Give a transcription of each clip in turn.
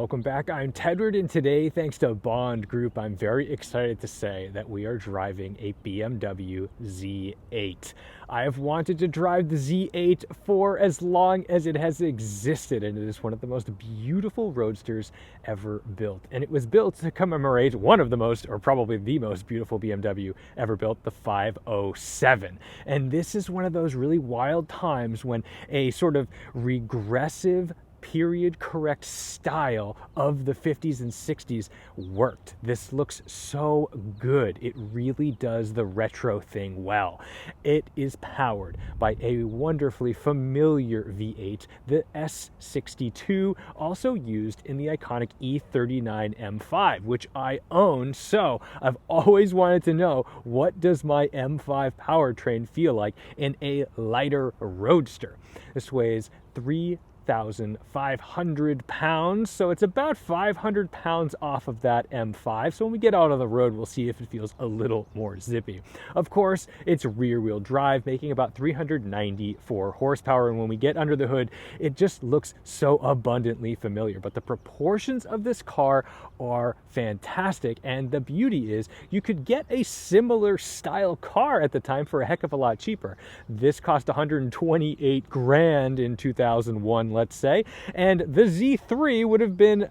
welcome back. I'm Tedward, and today, thanks to Bond Group, I'm very excited to say that we are driving a BMW Z8. I have wanted to drive the Z8 for as long as it has existed, and it is one of the most beautiful roadsters ever built. And it was built to commemorate one of the most, or probably the most beautiful BMW ever built, the 507. And this is one of those really wild times when a sort of regressive period correct style of the 50s and 60s worked. This looks so good. It really does the retro thing well. It is powered by a wonderfully familiar V8, the S62, also used in the iconic E39 M5, which I own. So I've always wanted to know, what does my M5 powertrain feel like in a lighter roadster? This weighs 3,500 pounds, so it's about 500 pounds off of that M5. So when we get out on the road, we'll see if it feels a little more zippy. Of course, it's rear-wheel drive, making about 394 horsepower, and when we get under the hood, it just looks so abundantly familiar. But the proportions of this car are fantastic, and the beauty is you could get a similar style car at the time for a heck of a lot cheaper. This cost 128 grand in 2001, let's say, and the Z3 would have been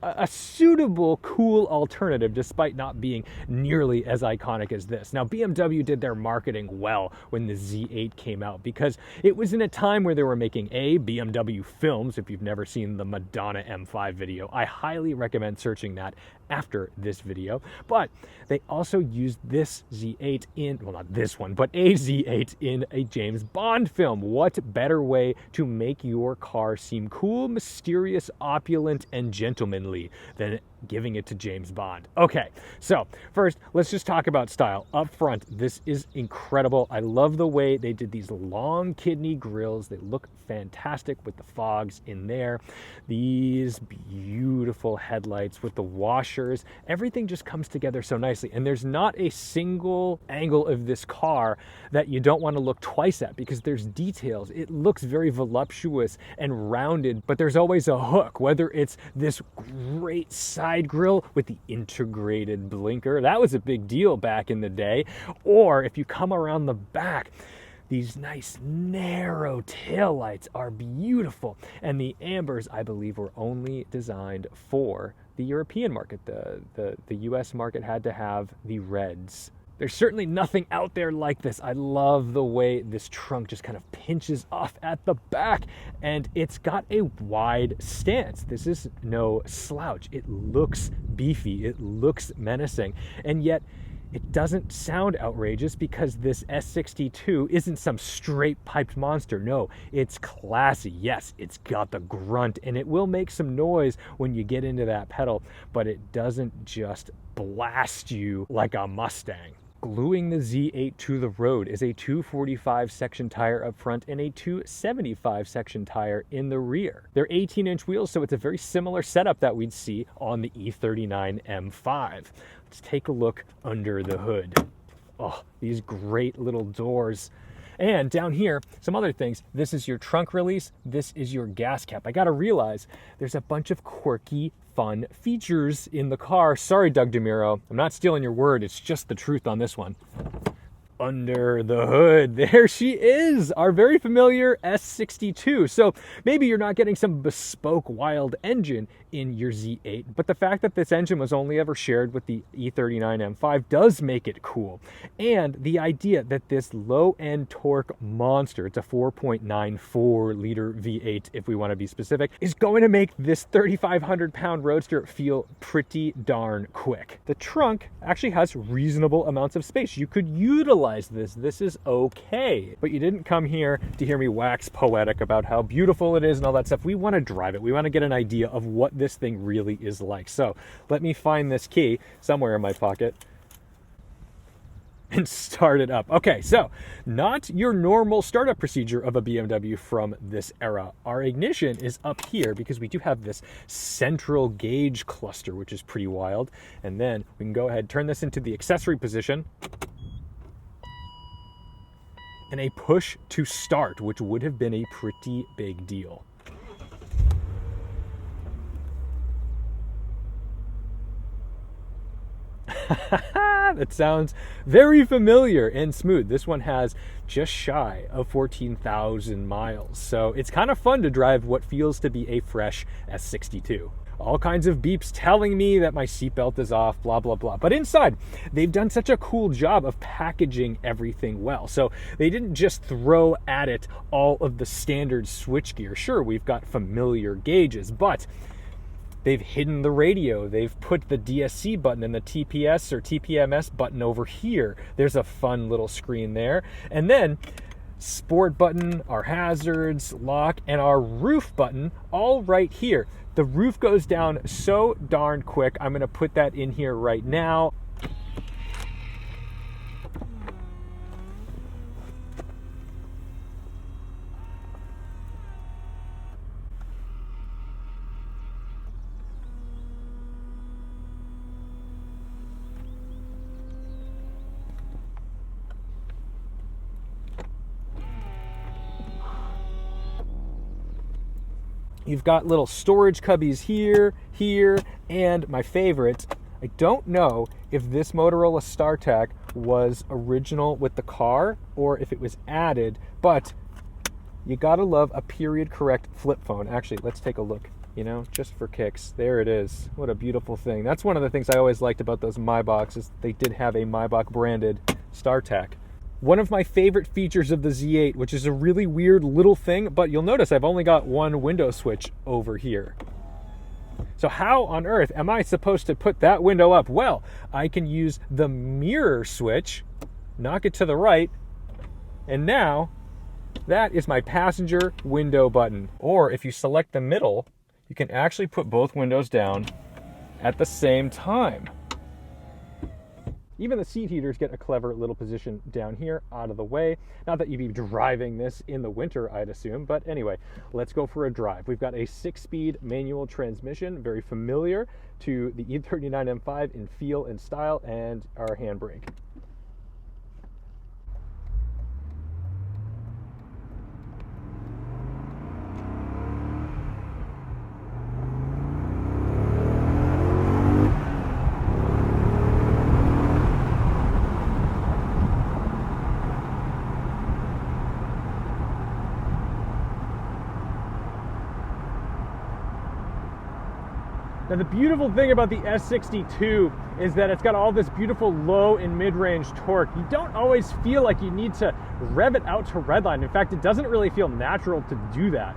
a suitable, cool alternative despite not being nearly as iconic as this. Now, BMW did their marketing well when the Z8 came out because it was in a time where they were making BMW films. If you've never seen the Madonna M5 video, I highly recommend searching that after this video. But they also used this Z8 in, well, not this one, but a Z8 in a James Bond film. What better way to make your car seem cool, mysterious, opulent, and gentlemanly than giving it to James Bond? Okay, so first, let's just talk about style. Up front, this is incredible. I love the way they did these long kidney grills. They look fantastic with the fogs in there. These beautiful headlights with the washers. Everything just comes together so nicely. And there's not a single angle of this car that you don't want to look twice at because there's details. It looks very voluptuous and rounded, but there's always a hook, whether it's this great side grille with the integrated blinker. That was a big deal back in the day. Or if you come around the back, these nice narrow taillights are beautiful. And the ambers, I believe, were only designed for the European market. The US market had to have the reds. There's certainly nothing out there like this. I love the way this trunk just kind of pinches off at the back, and it's got a wide stance. This is no slouch. It looks beefy, it looks menacing, and yet it doesn't sound outrageous because this S62 isn't some straight piped monster. No, it's classy. Yes, it's got the grunt, and it will make some noise when you get into that pedal, but it doesn't just blast you like a Mustang. Gluing the Z8 to the road is a 245 section tire up front and a 275 section tire in the rear. They're 18-inch wheels, so it's a very similar setup that we'd see on the E39 M5. Let's take a look under the hood. Oh, these great little doors. And down here, some other things. This is your trunk release. This is your gas cap. I gotta realize there's a bunch of quirky, fun features in the car. Sorry, Doug DeMuro. I'm not stealing your word. It's just the truth on this one. Under the hood, there she is, our very familiar S62. So maybe you're not getting some bespoke wild engine in your Z8, but the fact that this engine was only ever shared with the E39 M5 does make it cool. And the idea that this low-end torque monster, it's a 4.94 liter V8 if we want to be specific, is going to make this 3,500 pound roadster feel pretty darn quick. The trunk actually has reasonable amounts of space. You could utilize this. This is okay. But you didn't come here to hear me wax poetic about how beautiful it is and all that stuff. We want to drive it. We want to get an idea of what this thing really is like. So let me find this key somewhere in my pocket and start it up. Okay, so not your normal startup procedure of a BMW from this era. Our ignition is up here because we do have this central gauge cluster, which is pretty wild. And then we can go ahead and turn this into the accessory position and a push to start, which would have been a pretty big deal. That sounds very familiar and smooth. This one has just shy of 14,000 miles. So it's kind of fun to drive what feels to be a fresh S62. All kinds of beeps telling me that my seatbelt is off, blah, blah, blah. But inside, they've done such a cool job of packaging everything well. So they didn't just throw at it all of the standard switchgear. Sure, we've got familiar gauges, but they've hidden the radio. They've put the DSC button and the TPS or TPMS button over here. There's a fun little screen there. And then sport button, our hazards, lock, and our roof button all right here. The roof goes down so darn quick. I'm gonna put that in here right now. You've got little storage cubbies here, here, and my favorite, I don't know if this Motorola StarTAC was original with the car or if it was added, but you gotta love a period correct flip phone. Actually, let's take a look, just for kicks. There it is. What a beautiful thing. That's one of the things I always liked about those Maybachs is they did have a Maybach branded StarTAC. One of my favorite features of the Z8, which is a really weird little thing, but you'll notice I've only got one window switch over here. So how on earth am I supposed to put that window up? Well, I can use the mirror switch, knock it to the right, and now that is my passenger window button. Or if you select the middle, you can actually put both windows down at the same time. Even the seat heaters get a clever little position down here out of the way. Not that you'd be driving this in the winter, I'd assume, but anyway, let's go for a drive. We've got a 6-speed manual transmission, very familiar to the E39 M5 in feel and style, and our handbrake. Now the beautiful thing about the S62 is that it's got all this beautiful low and mid-range torque. You don't always feel like you need to rev it out to redline. In fact, it doesn't really feel natural to do that.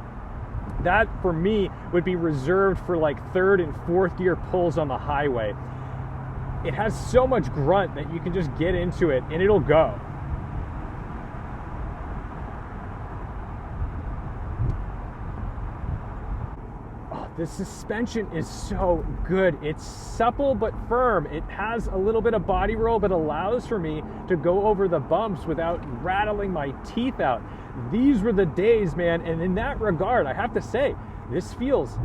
That, for me, would be reserved for like 3rd and 4th gear pulls on the highway. It has so much grunt that you can just get into it and it'll go. The suspension is so good. It's supple but firm. It has a little bit of body roll, but allows for me to go over the bumps without rattling my teeth out. These were the days, man, and in that regard, I have to say, this feels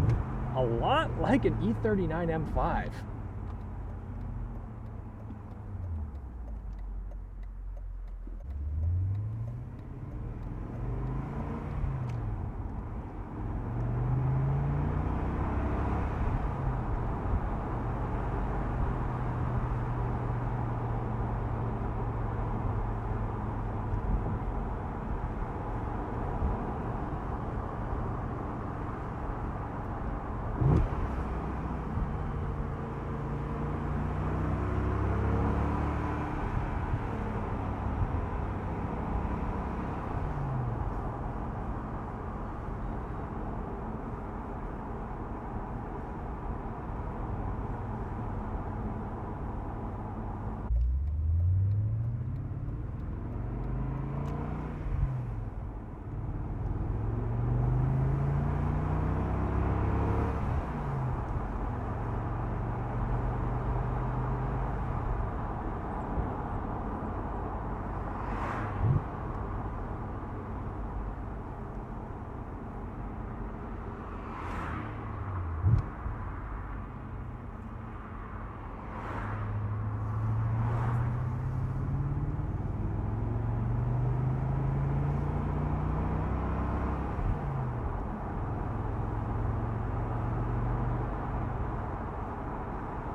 a lot like an E39 M5.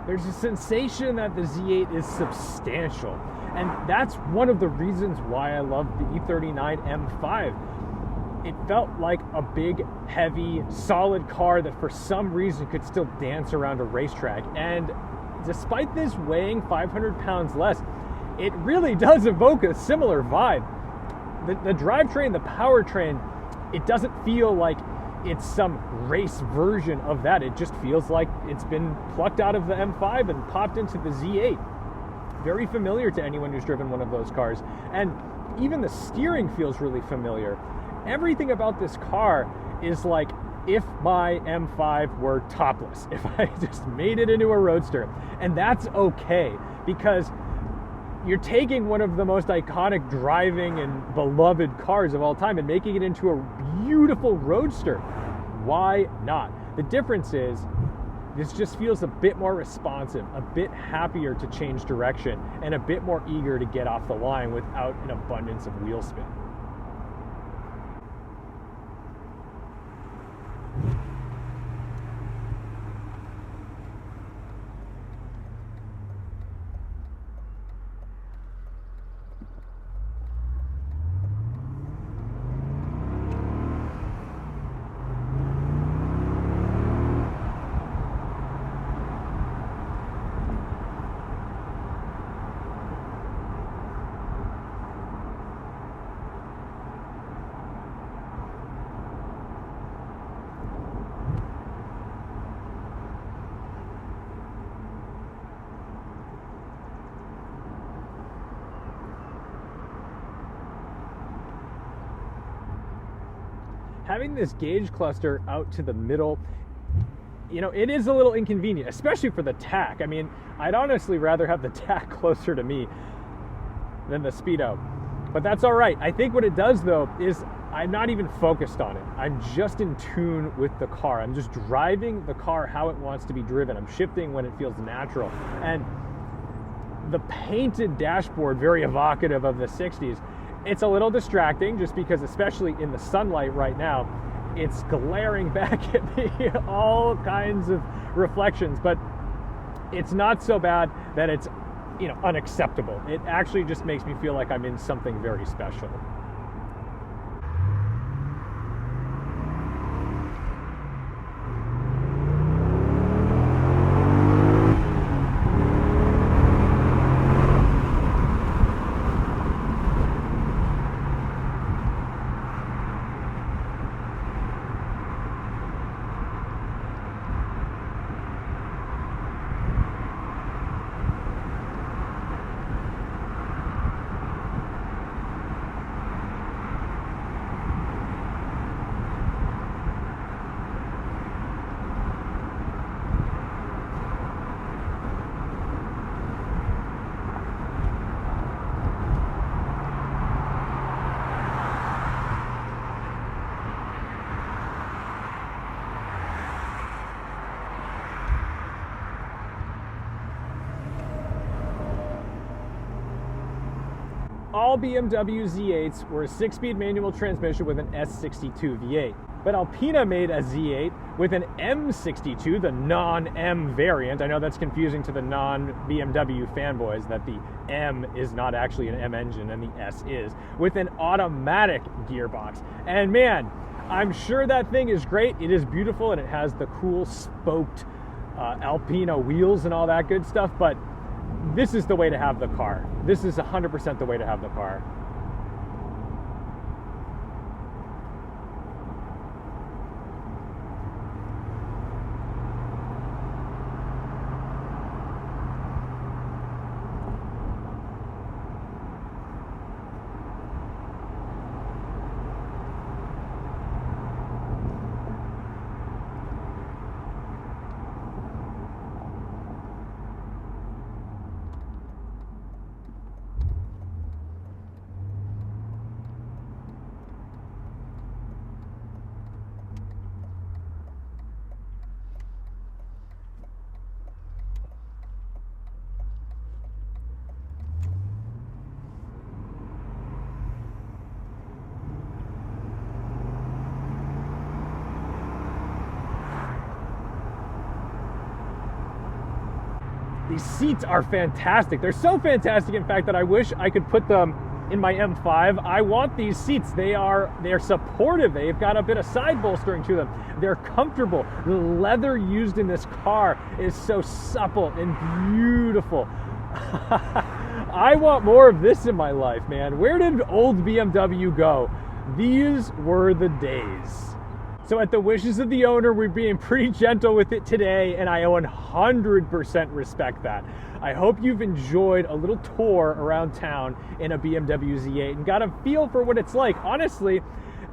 there's a sensation that the Z8 is substantial. And that's one of the reasons why I love the E39 M5. It felt like a big, heavy, solid car that for some reason could still dance around a racetrack. And despite this weighing 500 pounds less, it really does evoke a similar vibe. The drivetrain, the powertrain, it doesn't feel like it's some race version of that. It just feels like it's been plucked out of the M5 and popped into the Z8. Very familiar to anyone who's driven one of those cars. And even the steering feels really familiar. Everything about this car is like if my M5 were topless, if I just made it into a Roadster. And that's okay, because you're taking one of the most iconic driving and beloved cars of all time and making it into a beautiful Roadster. Why not? The difference is this just feels a bit more responsive, a bit happier to change direction, and a bit more eager to get off the line without an abundance of wheel spin. Having this gauge cluster out to the middle, you know, it is a little inconvenient, especially for the tach. I mean, I'd honestly rather have the tach closer to me than the Speedo, but that's all right. I think what it does, though, is I'm not even focused on it. I'm just in tune with the car. I'm just driving the car how it wants to be driven. I'm shifting when it feels natural. And the painted dashboard, very evocative of the 60s, it's a little distracting just because, especially in the sunlight right now, it's glaring back at me, all kinds of reflections, but it's not so bad that it's, you know, unacceptable. It actually just makes me feel like I'm in something very special. All BMW Z8s were a 6-speed manual transmission with an S62 V8. But Alpina made a Z8 with an M62, the non-M variant. I know that's confusing to the non-BMW fanboys, that the M is not actually an M engine and the S is, with an automatic gearbox. And man, I'm sure that thing is great. It is beautiful and it has the cool spoked Alpina wheels and all that good stuff, but this is the way to have the car. This is 100% the way to have the car. These seats are fantastic. They're so fantastic, in fact, that I wish I could put them in my M5. I want these seats. They're supportive. They've got a bit of side bolstering to them. They're comfortable. The leather used in this car is so supple and beautiful. I want more of this in my life, man. Where did old BMW go? These were the days. So at the wishes of the owner, we're being pretty gentle with it today, and I 100% respect that. I hope you've enjoyed a little tour around town in a BMW Z8 and got a feel for what it's like. Honestly,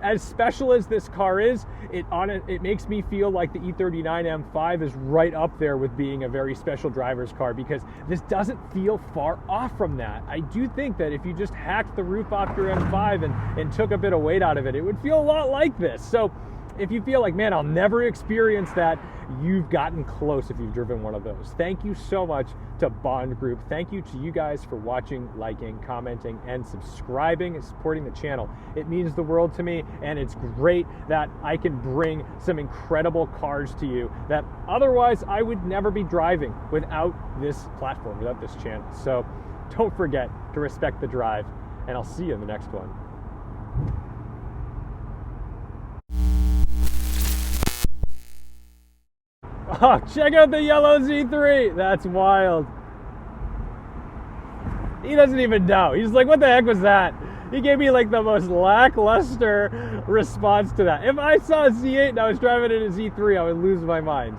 as special as this car is, it makes me feel like the E39 M5 is right up there with being a very special driver's car, because this doesn't feel far off from that. I do think that if you just hacked the roof off your M5 and took a bit of weight out of it, it would feel a lot like this. So if you feel like, man, I'll never experience that, you've gotten close if you've driven one of those. Thank you so much to Bond Group. Thank you to you guys for watching, liking, commenting, and subscribing and supporting the channel. It means the world to me, and it's great that I can bring some incredible cars to you that otherwise I would never be driving without this platform, without this channel. So don't forget to respect the drive, and I'll see you in the next one. Oh, check out the yellow Z3. That's wild. He doesn't even know. He's like, what the heck was that? He gave me like the most lackluster response to that. If I saw a Z8 and I was driving in a Z3, I would lose my mind.